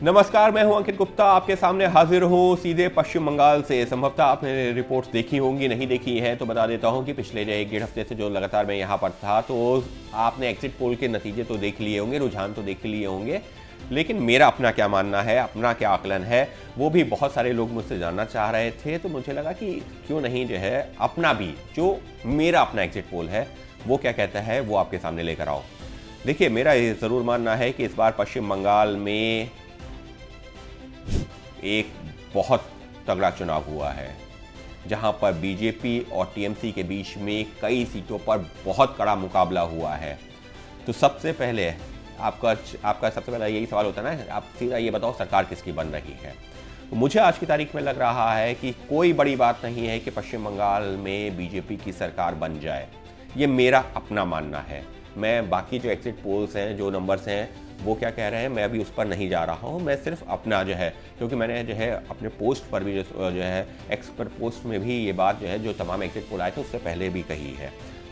नमस्कार, मैं हूं अंकित गुप्ता, आपके सामने हाजिर हूं सीधे पश्चिम बंगाल से। संभवतः आपने रिपोर्ट्स देखी होंगी, नहीं देखी हैं तो बता देता हूं कि पिछले जो 1-1.5 हफ्ते से जो लगातार मैं यहां पर था तो आपने एग्जिट पोल के नतीजे तो देख लिए होंगे, रुझान तो देख लिए होंगे, लेकिन मेरा अपना क्या मानना है, अपना क्या आकलन है, वो भी बहुत सारे लोग मुझसे जानना चाह रहे थे। तो मुझे लगा कि क्यों नहीं जो है अपना भी, जो मेरा अपना एग्जिट पोल है वो क्या कहता है वो आपके सामने लेकर आओ। देखिए, मेरा ये ज़रूर मानना है कि इस बार पश्चिम बंगाल में एक बहुत तगड़ा चुनाव हुआ है, जहां पर बीजेपी और टीएमसी के बीच में कई सीटों पर बहुत कड़ा मुकाबला हुआ है। तो सबसे पहले आपका सबसे पहला यही सवाल होता है ना, आप सीधा ये बताओ सरकार किसकी बन रही है। तो मुझे आज की तारीख में लग रहा है कि कोई बड़ी बात नहीं है कि पश्चिम बंगाल में बीजेपी की सरकार बन जाए। ये मेरा अपना मानना है। मैं बाकी जो एग्जिट पोल्स हैं, जो नंबर्स हैं, वो क्या कह रहे हैं, मैं अभी उस पर नहीं जा रहा हूँ। मैं सिर्फ अपना जो है, क्योंकि मैंने जो है अपने पोस्ट पर भी जो है एक्स पर पोस्ट में भी ये बात जो है, जो तमाम एग्जिट पोल आए थे उससे पहले भी कही है,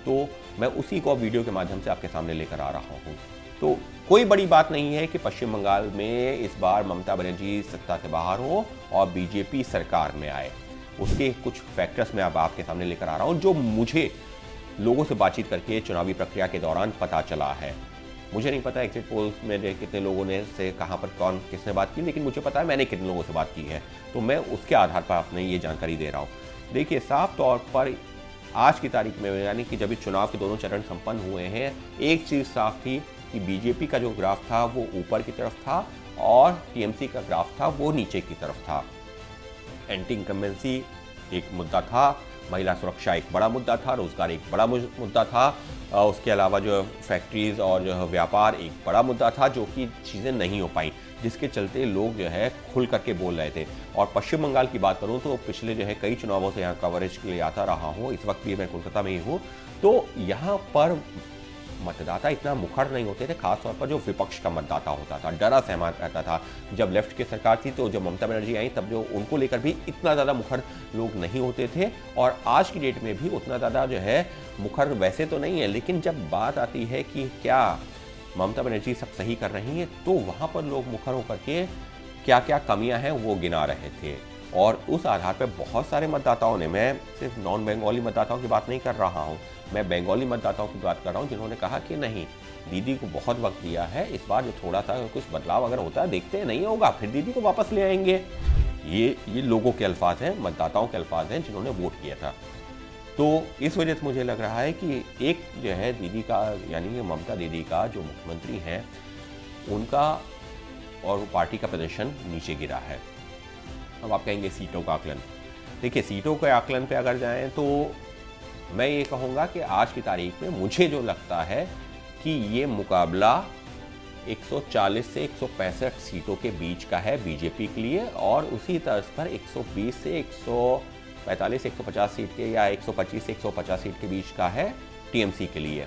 तो मैं उसी को वीडियो के माध्यम से आपके सामने लेकर आ रहा हूँ। तो कोई बड़ी बात नहीं है कि पश्चिम बंगाल में इस बार ममता बनर्जी सत्ता से बाहर हो और बीजेपी सरकार में आए। उसके कुछ फैक्टर्स मैं अब आपके सामने लेकर आ रहा हूँ, जो मुझे लोगों से बातचीत करके चुनावी प्रक्रिया के दौरान पता चला है। मुझे नहीं पता एग्जिट पोल्स में कितने लोगों ने से कहाँ पर कौन किसने बात की, लेकिन मुझे पता है मैंने कितने लोगों से बात की है, तो मैं उसके आधार पर अपने ये जानकारी दे रहा हूँ। देखिए, साफ तौर पर आज की तारीख में, यानी कि जब चुनाव के दोनों चरण संपन्न हुए हैं, एक चीज़ साफ थी कि बीजेपी का जो ग्राफ था वो ऊपर की तरफ था और टीएमसी का ग्राफ था वो नीचे की तरफ था। एंटी इनकम्बेंसी एक मुद्दा था, महिला सुरक्षा एक बड़ा मुद्दा था, रोजगार एक बड़ा मुद्दा था, उसके अलावा जो फैक्ट्रीज और जो व्यापार एक बड़ा मुद्दा था, जो कि चीज़ें नहीं हो पाई, जिसके चलते लोग जो है खुल करके बोल रहे थे। और पश्चिम बंगाल की बात करूं तो पिछले जो है कई चुनावों से यहाँ कवरेज के लिए आता रहा हूँ, इस वक्त भी मैं कोलकाता में ही हूँ, तो यहाँ पर मतदाता इतना मुखर नहीं होते थे, खासतौर पर जो विपक्ष का मतदाता होता था, डरा सहमा रहता था। जब लेफ्ट की सरकार थी तो जब ममता बनर्जी आई तब जो उनको लेकर भी इतना ज़्यादा मुखर लोग नहीं होते थे, और आज की डेट में भी उतना ज़्यादा जो है मुखर वैसे तो नहीं है, लेकिन जब बात आती है कि क्या ममता बनर्जी सब सही कर रही हैं, तो वहाँ पर लोग मुखर होकर के क्या क्या कमियाँ हैं वो गिना रहे थे। और उस आधार पर बहुत सारे मतदाताओं ने, मैं सिर्फ नॉन बंगाली मतदाताओं की बात नहीं कर रहा हूँ, मैं बंगाली मतदाताओं की बात कर रहा हूँ, जिन्होंने कहा कि नहीं, दीदी को बहुत वक्त दिया है, इस बार जो थोड़ा सा कुछ बदलाव अगर होता है, देखते हैं, नहीं होगा फिर दीदी को वापस ले आएंगे। ये लोगों के अल्फाज हैं, मतदाताओं के अल्फाज हैं जिन्होंने वोट किया था। तो इस वजह से मुझे लग रहा है कि एक जो है दीदी का, यानी कि ममता दीदी का जो मुख्यमंत्री हैं, उनका और पार्टी का प्रदर्शन नीचे गिरा है। अब आप कहेंगे सीटों का आकलन। देखिए, सीटों के आकलन पे अगर जाएं तो मैं ये कहूँगा कि आज की तारीख में मुझे जो लगता है कि ये मुकाबला 140 से 165 सीटों के बीच का है बीजेपी के लिए, और उसी तर्ज पर 120 से 145 से 150 सीट के, या 125 से 150 सीट के बीच का है टीएमसी के लिए।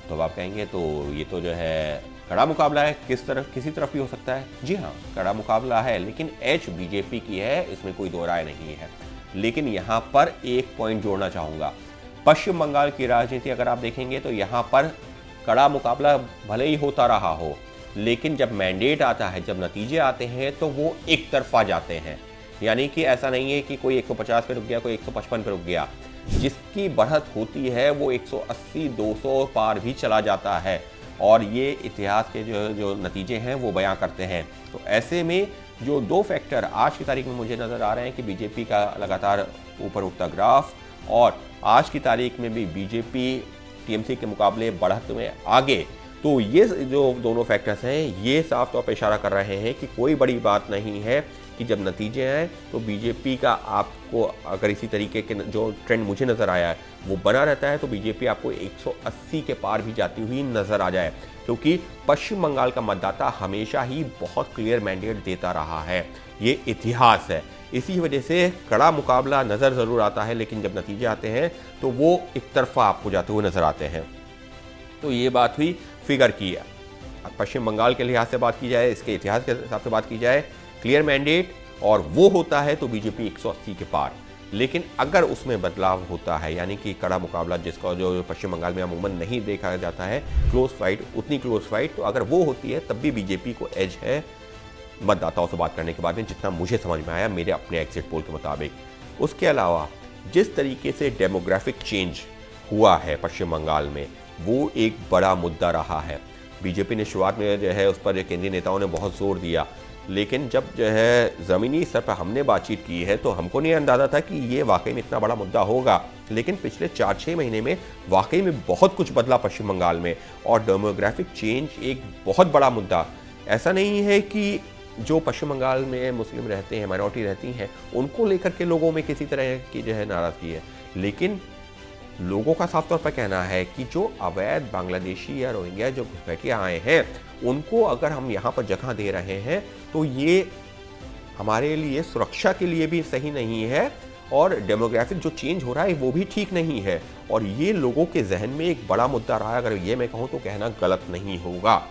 तो अब आप कहेंगे तो ये तो जो है कड़ा मुकाबला है, किसी तरफ भी हो सकता है। जी हाँ, कड़ा मुकाबला है, लेकिन एज बीजेपी की है, इसमें कोई दो राय नहीं है। लेकिन यहाँ पर एक पॉइंट जोड़ना चाहूँगा, पश्चिम बंगाल की राजनीति अगर आप देखेंगे तो यहाँ पर कड़ा मुकाबला भले ही होता रहा हो, लेकिन जब मैंडेट आता है, जब नतीजे आते हैं, तो वो एक तरफा जाते हैं। यानी कि ऐसा नहीं है कि कोई 150 पे रुक गया, कोई 155 पे रुक गया। जिसकी बढ़त होती है वो 180-200 पार भी चला जाता है, और ये इतिहास के जो नतीजे हैं वो बयां करते हैं। तो ऐसे में जो दो फैक्टर आज की तारीख में मुझे नज़र आ रहे हैं कि बीजेपी का लगातार ऊपर उठता ग्राफ, और आज की तारीख में भी बीजेपी टीएमसी के मुकाबले बढ़त में आगे, तो ये जो दोनों फैक्टर्स हैं ये साफ तौर पर इशारा कर रहे हैं कि कोई बड़ी बात नहीं है कि जब नतीजे आए तो बीजेपी का, आपको अगर इसी तरीके के जो ट्रेंड मुझे नज़र आया है वो बना रहता है, तो बीजेपी आपको 180 के पार भी जाती हुई नज़र आ जाए, क्योंकि पश्चिम बंगाल का मतदाता हमेशा ही बहुत क्लियर मैंडेट देता रहा है, ये इतिहास है। इसी वजह से कड़ा मुकाबला नज़र ज़रूर आता है, लेकिन जब नतीजे आते हैं तो वो एक तरफा आपको जाते हुए नज़र आते हैं। तो ये बात हुई फिगर की। पश्चिम बंगाल के लिहाज से बात की जाए, इसके इतिहास के हिसाब से बात की जाए, क्लियर मैंडेट और वो होता है तो बीजेपी 180 के पार। लेकिन अगर उसमें बदलाव होता है, यानी कि कड़ा मुकाबला जिसका जो पश्चिम बंगाल में अमूमन नहीं देखा जाता है, क्लोज फाइट, उतनी क्लोज फाइट, तो अगर वो होती है तब भी बीजेपी को एज है मतदाताओं से बात करने के बाद में, जितना मुझे समझ में आया मेरे अपने एग्जिट पोल के मुताबिक। उसके अलावा जिस तरीके से डेमोग्राफिक चेंज हुआ है पश्चिम बंगाल में, वो एक बड़ा मुद्दा रहा है। बीजेपी ने शुरुआत में जो है उस पर केंद्रीय नेताओं ने बहुत जोर दिया, लेकिन जब जो है ज़मीनी स्तर पर हमने बातचीत की है तो हमको नहीं अंदाज़ा था कि ये वाकई में इतना बड़ा मुद्दा होगा। लेकिन पिछले 4-6 महीने में वाकई में बहुत कुछ बदला पश्चिम बंगाल में, और डेमोग्राफिक चेंज एक बहुत बड़ा मुद्दा। ऐसा नहीं है कि जो पश्चिम बंगाल में मुस्लिम रहते हैं, माइनॉरिटी रहती हैं, उनको लेकर के लोगों में किसी तरह की जो है नाराज़गी है, लेकिन लोगों का साफ तौर पर कहना है कि जो अवैध बांग्लादेशी या रोहिंग्या जो घुसपैठिया आए हैं, उनको अगर हम यहाँ पर जगह दे रहे हैं तो ये हमारे लिए सुरक्षा के लिए भी सही नहीं है, और डेमोग्राफिक जो चेंज हो रहा है वो भी ठीक नहीं है, और ये लोगों के जहन में एक बड़ा मुद्दा रहा है, अगर ये मैं कहूँ तो कहना गलत नहीं होगा।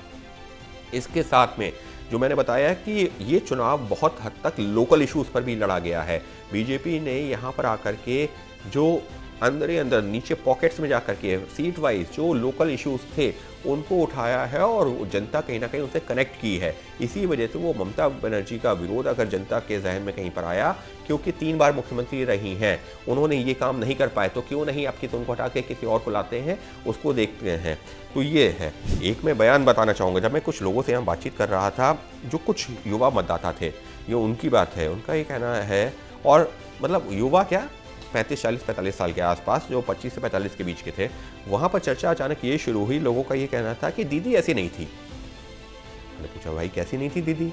इसके साथ में जो मैंने बताया कि ये चुनाव बहुत हद तक लोकल इश्यूज़ पर भी लड़ा गया है। बीजेपी ने यहाँ पर आकर के जो अंदर ही अंदर नीचे पॉकेट्स में जाकर के सीट वाइज जो लोकल इश्यूज थे उनको उठाया है, और जनता कहीं ना कहीं उनसे कनेक्ट की है। इसी वजह से वो ममता बनर्जी का विरोध अगर जनता के जहन में कहीं पर आया, क्योंकि 3 बार मुख्यमंत्री रही हैं, उन्होंने ये काम नहीं कर पाए, तो क्यों नहीं आपकी तुमको हटा के किसी और को लाते हैं, उसको देखते हैं। तो ये है। एक मैं बयान बताना चाहूँगा, जब मैं कुछ लोगों से यहाँ बातचीत कर रहा था, जो कुछ युवा मतदाता थे, ये उनकी बात है, उनका ये कहना है, और मतलब युवा क्या 35-40-45 साल के आसपास, जो 25 से 45 के बीच के थे, वहाँ पर चर्चा अचानक ये शुरू हुई। लोगों का ये कहना था कि दीदी ऐसी नहीं थी। मैंने पूछा भाई कैसी नहीं थी दीदी,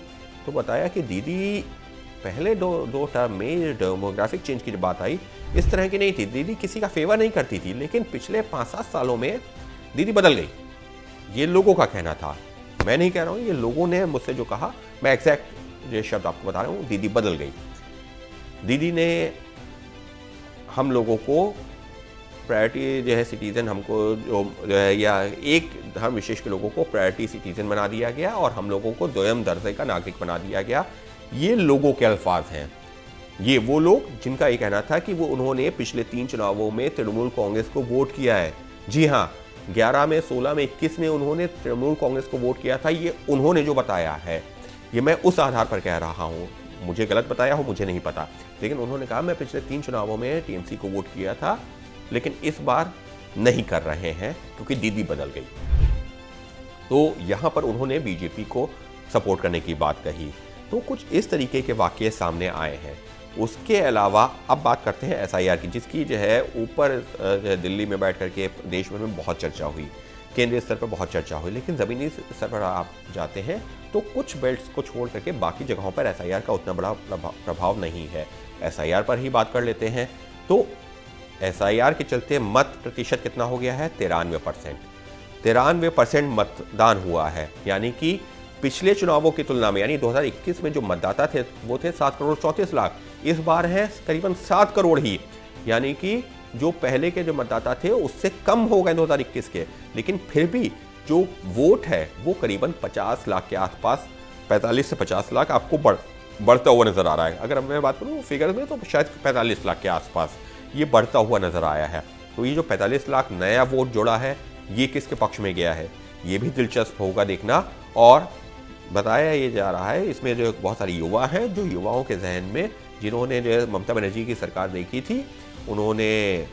तो बताया कि दीदी पहले दो टर्म में डेमोग्राफिक चेंज की जब बात आई, इस तरह की नहीं थी। दीदी किसी का फेवर नहीं करती थी, लेकिन पिछले 5-7 सालों में दीदी बदल गई। ये लोगों का कहना था, मैं नहीं कह रहा हूँ, ये लोगों ने मुझसे जो कहा, मैं एग्जैक्ट ये शब्द आपको बता रहा हूँ, दीदी बदल गई। दीदी ने हम लोगों को प्रायोरिटी जो है सिटीज़न, हमको जो है या एक धर्म विशेष के लोगों को प्रायोरिटी सिटीज़न बना दिया गया, और हम लोगों को दोयम दर्जे का नागरिक बना दिया गया। ये लोगों के अल्फाज हैं। ये वो लोग जिनका ये कहना था कि वो उन्होंने पिछले 3 चुनावों में तृणमूल कांग्रेस को वोट किया है। जी हाँ, 11 में, 16 में, 21 में उन्होंने तृणमूल कांग्रेस को वोट किया था। ये उन्होंने जो बताया है, ये मैं उस आधार पर कह रहा हूँ, मुझे गलत बताया हो मुझे नहीं पता, लेकिन उन्होंने कहा मैं पिछले 3 चुनावों में टीएमसी को वोट किया था, लेकिन इस बार नहीं कर रहे हैं क्योंकि दीदी बदल गई। तो यहाँ पर उन्होंने बीजेपी को सपोर्ट करने की बात कही। तो कुछ इस तरीके के वाक़ये सामने आए हैं। उसके अलावा अब बात करते हैं एसआईआर की, जिसकी जो है ऊपर दिल्ली में बैठ करके देश भर में बहुत चर्चा हुई, केंद्रीय स्तर पर बहुत चर्चा हुई, लेकिन ज़मीनी स्तर पर आप जाते हैं तो कुछ बेल्ट्स को छोड़ करके बाकी जगहों पर एसआईआर का उतना बड़ा प्रभाव नहीं है। एसआईआर पर ही बात कर लेते हैं। तो एसआईआर के चलते मत प्रतिशत कितना हो गया है? 93%। 93% मतदान हुआ है, यानी कि पिछले चुनावों की तुलना में, यानी 2021 में जो मतदाता थे वो थे 7 करोड़ 34 लाख, इस बार है करीबन 7 करोड़ ही, यानी कि जो पहले के जो मतदाता थे उससे कम हो गए 2021 के, लेकिन फिर भी जो वोट है वो करीबन 50 लाख के आसपास, 45 से 50 लाख आपको बढ़ता हुआ नजर आ रहा है। अगर मैं बात करूँ फिगर में तो शायद 45 लाख के आसपास ये बढ़ता हुआ नजर आया है। तो ये जो 45 लाख नया वोट जोड़ा है, ये किसके पक्ष में गया है, ये भी दिलचस्प होगा देखना। और बताया ये जा रहा है इसमें जो बहुत सारे युवा हैं, जो युवाओं के जहन में, जिन्होंने जो है ममता बनर्जी की सरकार देखी थी, उन्होंने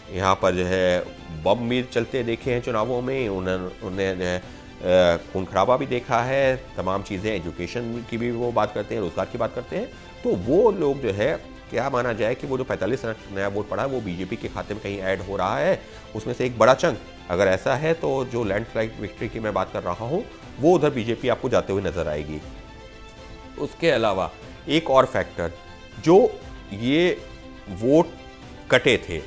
यहाँ पर जो है बम भी चलते देखे हैं चुनावों में, उन्होंने जो है खून खराबा भी देखा है, तमाम चीज़ें, एजुकेशन की भी वो बात करते हैं, रोजगार की बात करते हैं। तो वो लोग जो है, क्या माना जाए कि वो जो 45 नया वोट पड़ा है वो बीजेपी के खाते में कहीं ऐड हो रहा है, उसमें से एक बड़ा चंक, अगर ऐसा है तो जो लैंडस्लाइड विक्ट्री की मैं बात कर रहा हूँ वो उधर बीजेपी आपको जाते हुए नजर आएगी। उसके अलावा एक और फैक्टर, जो ये वोट कटे थे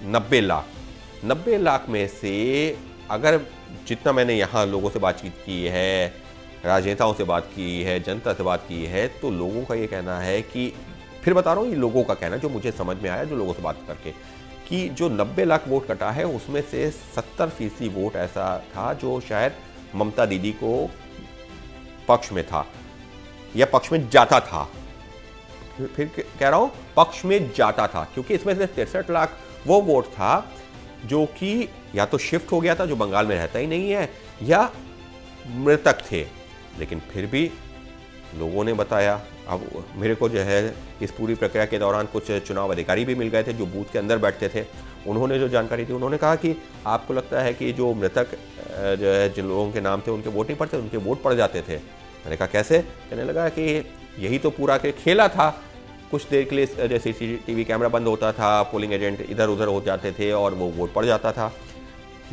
90 लाख में से, अगर जितना मैंने यहाँ लोगों से बातचीत की है, राजनेताओं से बात की है, जनता से बात की है, तो लोगों का ये कहना है कि, फिर बता रहा हूँ, ये लोगों का कहना जो मुझे समझ में आया जो लोगों से बात करके, कि जो 90 लाख वोट कटा है उसमें से 70% वोट ऐसा था जो शायद ममता दीदी को पक्ष में था या पक्ष में जाता था। फिर कह रहा हूं पक्ष में जाता था, क्योंकि इसमें से 63 लाख वो वोट था जो कि या तो शिफ्ट हो गया था, जो बंगाल में रहता ही नहीं है, या मृतक थे। लेकिन फिर भी लोगों ने बताया। अब मेरे को जो है इस पूरी प्रक्रिया के दौरान कुछ चुनाव अधिकारी भी मिल गए थे जो बूथ के अंदर बैठते थे। उन्होंने जो जानकारी दी, उन्होंने कहा कि आपको लगता है कि जो मृतक जो है जिन लोगों के नाम थे उनके वोट नहीं पड़ते, उनके वोट पड़ जाते थे। मैंने कहा कैसे? कहने लगा कि यही तो पूरा के खेला था। कुछ देर के लिए जैसे CCTV कैमरा बंद होता था, पोलिंग एजेंट इधर उधर हो जाते थे और वो वोट पड़ जाता था।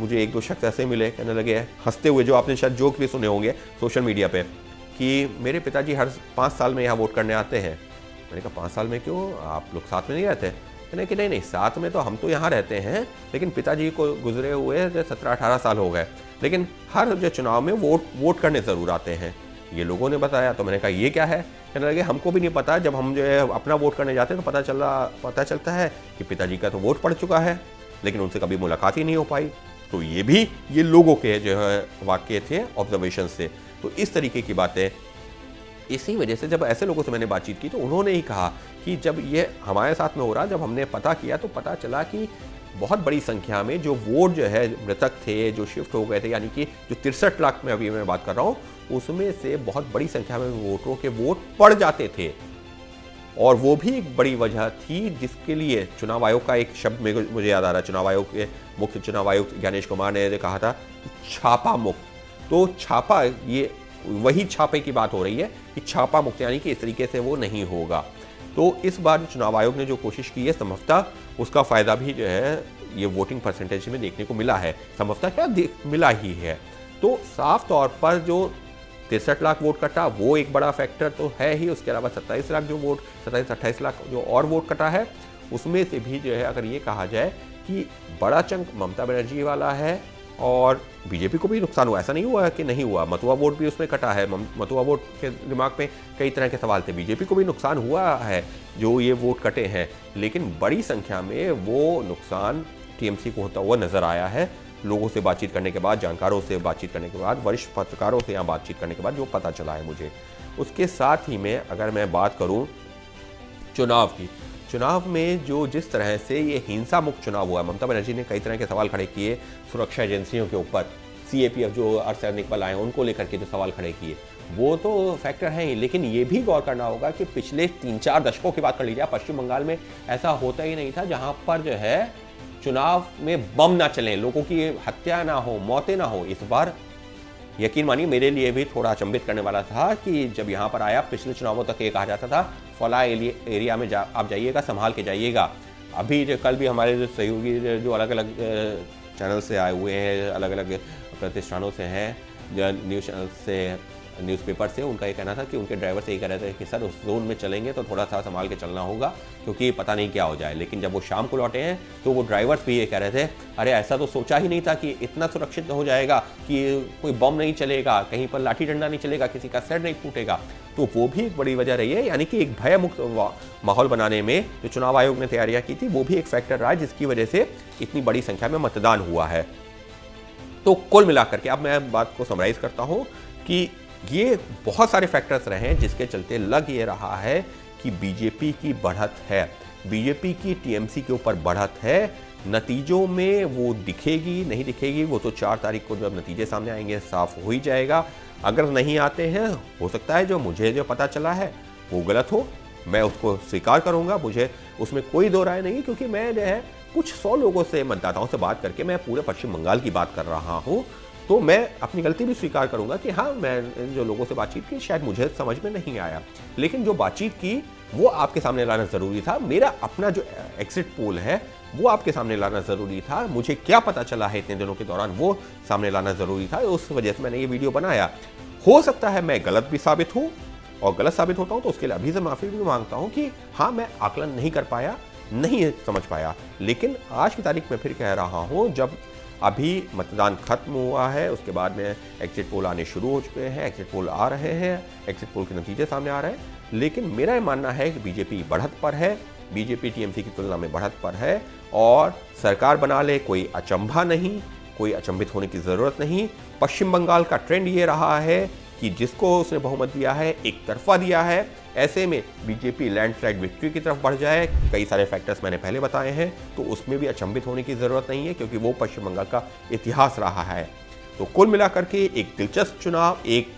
मुझे एक दो शख्स ऐसे मिले, कहने लगे हंसते हुए, जो आपने शायद जोक भी सुने होंगे सोशल मीडिया पे, कि मेरे पिताजी हर 5 साल में यहाँ वोट करने आते हैं। मैंने कहा 5 साल में क्यों, आप लोग साथ में नहीं रहते? कहने कि नहीं साथ में तो हम तो यहाँ रहते हैं, लेकिन पिताजी को गुजरे हुए 17-18 साल हो गए, लेकिन हर जो चुनाव में वोट करने ज़रूर आते हैं। ये लोगों ने बताया। तो मैंने कहा ये क्या है? कहने लगे हमको भी नहीं पता, जब हम जो है अपना वोट करने जाते हैं तो पता चलता है कि पिताजी का तो वोट पड़ चुका है, लेकिन उनसे कभी मुलाकात ही नहीं हो पाई। तो ये लोगों के जो है वाक्य थे, ऑब्जर्वेशन से। तो इस तरीके की बातें, इसी वजह से जब ऐसे लोगों से मैंने बातचीत की तो उन्होंने ही कहा कि जब ये हमारे साथ में हो रहा, जब हमने पता किया तो पता चला कि बहुत बड़ी संख्या में जो वोट जो है मृतक थे, जो शिफ्ट हो गए थे, यानी कि जो 63 लाख में अभी मैं बात कर रहा हूँ, उसमें से बहुत बड़ी संख्या में वोटरों के वोट पड़ जाते थे। और वो भी एक बड़ी वजह थी जिसके लिए चुनाव आयोग का एक शब्द मुझे याद आ रहा है। चुनाव आयोग के मुख्य चुनाव आयुक्त ज्ञानेश कुमार ने कहा था छापा मुक्त। तो छापा, ये वही छापे की बात हो रही है कि छापा मुक्त, यानी कि इस तरीके से वो नहीं होगा। तो इस बार चुनाव आयोग ने जो कोशिश की है, संभवतः उसका फ़ायदा भी जो है ये वोटिंग परसेंटेज में देखने को मिला है। संभवतः क्या मिला ही है। तो साफ तौर पर जो 63 लाख वोट कटा वो एक बड़ा फैक्टर तो है ही। उसके अलावा 27 लाख जो वोट, 27-28 लाख जो और वोट कटा है, उसमें से भी जो है अगर ये कहा जाए कि बड़ा चंक ममता बनर्जी वाला है और बीजेपी को भी नुकसान हुआ। ऐसा नहीं हुआ कि नहीं हुआ, मथुआ वोट भी उसमें कटा है। मथुआ वोट के दिमाग में कई तरह के सवाल थे। बीजेपी को भी नुकसान हुआ है जो ये वोट कटे हैं, लेकिन बड़ी संख्या में वो नुकसान टीएमसी को होता हुआ नजर आया है। लोगों से बातचीत करने के बाद, जानकारों से बातचीत करने के बाद, वरिष्ठ पत्रकारों से यहाँ बातचीत करने के बाद जो पता चला है मुझे। उसके साथ ही में अगर मैं बात करूँ चुनाव की, चुनाव में जो जिस तरह से ये हिंसा मुक्त चुनाव हुआ, ममता बनर्जी ने कई तरह के सवाल खड़े किए सुरक्षा एजेंसियों के ऊपर, CAPF जो अर्धसैनिक बल आए उनको लेकर के जो सवाल खड़े किए, वो तो फैक्टर है ही। लेकिन ये भी गौर करना होगा कि पिछले 3-4 दशकों की बात कर लीजिए, पश्चिम बंगाल में ऐसा होता ही नहीं था जहाँ पर जो है चुनाव में बम ना चलें, लोगों की हत्या ना हो, मौतें ना हो। इस बार यकीन मानिए मेरे लिए भी थोड़ा अचंभित करने वाला था कि जब यहाँ पर आया, पिछले चुनावों तक ये कहा जाता था फला एरिया में आप जाइएगा, संभाल के जाइएगा। अभी जो कल भी हमारे जो सहयोगी जो अलग अलग चैनल से आए हुए हैं, अलग अलग प्रतिष्ठानों से हैं, न्यूज़ चैनल से, न्यूज़पेपर से, उनका ये कहना था कि उनके ड्राइवर से ये कह रहे थे कि सर उस जोन में चलेंगे तो थोड़ा सा संभाल के चलना होगा क्योंकि पता नहीं क्या हो जाए। लेकिन जब वो शाम को लौटे हैं तो वो ड्राइवर्स भी ये कह रहे थे, अरे ऐसा तो सोचा ही नहीं था कि इतना सुरक्षित हो जाएगा, कि कोई बम नहीं चलेगा, कहीं पर लाठी डंडा नहीं चलेगा, किसी का सिर नहीं फूटेगा। तो वो भी एक बड़ी वजह रही है, यानी कि एक भय मुक्त माहौल बनाने में जो चुनाव आयोग ने तैयारियां की थी वो भी एक फैक्टर रहा जिसकी वजह से इतनी बड़ी संख्या में मतदान हुआ है। तो कुल मिलाकर के अब मैं बात को समराइज करता हूँ कि ये बहुत सारे फैक्टर्स रहे हैं जिसके चलते लग ये रहा है कि बीजेपी की बढ़त है, बीजेपी की टीएमसी के ऊपर बढ़त है। नतीजों में वो दिखेगी नहीं दिखेगी वो तो 4 तारीख को जब नतीजे सामने आएंगे साफ हो ही जाएगा। अगर नहीं आते हैं, हो सकता है जो मुझे जो पता चला है वो गलत हो, मैं उसको स्वीकार करूंगा, मुझे उसमें कोई दो राय नहीं, क्योंकि मैं जो है कुछ 100 लोगों से, मतदाताओं से बात करके मैं पूरे पश्चिम बंगाल की बात कर रहा हूँ। तो मैं अपनी गलती भी स्वीकार करूंगा कि हाँ, मैं जो लोगों से बातचीत की शायद मुझे समझ में नहीं आया, लेकिन जो बातचीत की वो आपके सामने लाना ज़रूरी था। मेरा अपना जो एग्जिट पोल है वो आपके सामने लाना ज़रूरी था। मुझे क्या पता चला है इतने दिनों के दौरान वो सामने लाना ज़रूरी था। उस वजह से मैंने ये वीडियो बनाया। हो सकता है मैं गलत भी साबित हूँ, और गलत साबित होता हूँ तो उसके लिए अभी से माफ़ी भी मांगता हूँ कि हाँ, मैं आकलन नहीं कर पाया, नहीं समझ पाया। लेकिन आज की तारीख में फिर कह रहा हूँ, जब अभी मतदान खत्म हुआ है, उसके बाद में एग्जिट पोल आने शुरू हो चुके हैं, एग्जिट पोल आ रहे हैं, एग्जिट पोल के नतीजे सामने आ रहे हैं, लेकिन मेरा मानना है कि बीजेपी बढ़त पर है, बीजेपी टीएमसी की तुलना में बढ़त पर है, और सरकार बना ले कोई अचंभा नहीं, कोई अचंभित होने की ज़रूरत नहीं। पश्चिम बंगाल का ट्रेंड ये रहा है कि जिसको उसने बहुमत दिया है एक तरफा दिया है, ऐसे में बीजेपी लैंडस्लाइड विक्ट्री की तरफ बढ़ जाए, कई सारे फैक्टर्स मैंने पहले बताए हैं, तो उसमें भी अचंभित होने की ज़रूरत नहीं है, क्योंकि वो पश्चिम बंगाल का इतिहास रहा है। तो कुल मिलाकर के एक दिलचस्प चुनाव, एक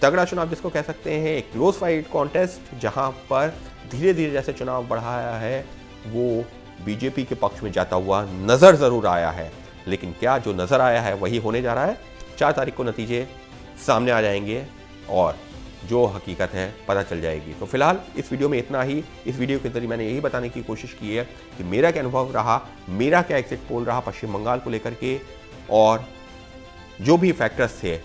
तगड़ा चुनाव जिसको कह सकते हैं, एक क्लोज फाइट कॉन्टेस्ट जहां पर धीरे धीरे जैसे चुनाव बढ़ाया है वो बीजेपी के पक्ष में जाता हुआ नजर जरूर आया है। लेकिन क्या जो नजर आया है वही होने जा रहा है? 4 तारीख को नतीजे सामने आ जाएंगे और जो हकीकत है पता चल जाएगी। तो फिलहाल इस वीडियो में इतना ही। इस वीडियो के जरिए मैंने यही बताने की कोशिश की है कि मेरा क्या अनुभव रहा, मेरा क्या एग्जिट पोल रहा पश्चिम बंगाल को लेकर के, और जो भी फैक्टर्स थे,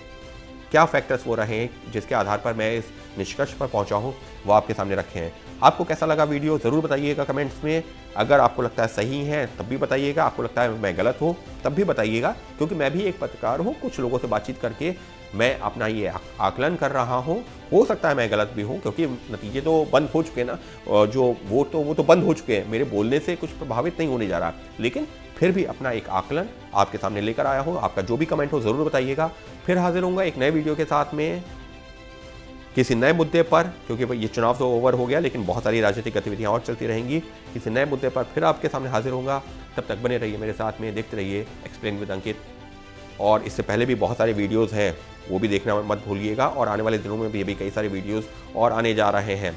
क्या फैक्टर्स वो रहे जिसके आधार पर मैं इस निष्कर्ष पर पहुंचा हूं, वो आपके सामने रखे हैं। आपको कैसा लगा वीडियो ज़रूर बताइएगा कमेंट्स में। अगर आपको लगता है सही है तब भी बताइएगा, आपको लगता है मैं गलत हूँ तब भी बताइएगा, क्योंकि मैं भी एक पत्रकार हूँ। कुछ लोगों से बातचीत करके मैं अपना ये आकलन कर रहा हूँ। हो सकता है मैं गलत भी हूँ, क्योंकि नतीजे तो बंद हो चुके हैं ना, और जो वो तो बंद हो चुके हैं, मेरे बोलने से कुछ प्रभावित नहीं होने जा रहा। लेकिन फिर भी अपना एक आकलन आपके सामने लेकर आया हूँ। आपका जो भी कमेंट हो ज़रूर बताइएगा। फिर हाजिर होऊंगा एक नए वीडियो के साथ में किसी नए मुद्दे पर, क्योंकि ये चुनाव तो ओवर हो गया, लेकिन बहुत सारी राजनीतिक गतिविधियां और चलती रहेंगी। किसी नए मुद्दे पर फिर आपके सामने हाजिर होऊंगा। तब तक बने रहिए मेरे साथ में, देखते रहिए एक्सप्लेन विद अंकित। और इससे पहले भी बहुत सारे वीडियोज़ हैं, वो भी देखना मत भूलिएगा। और आने वाले दिनों में भी कई सारे वीडियोज़ और आने जा रहे हैं।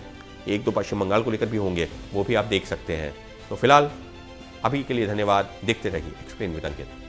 1-2 पश्चिम बंगाल को लेकर भी होंगे, वो भी आप देख सकते हैं। तो फिलहाल अभी के लिए धन्यवाद। देखते रहिए एक्सप्लेन विद अंकित।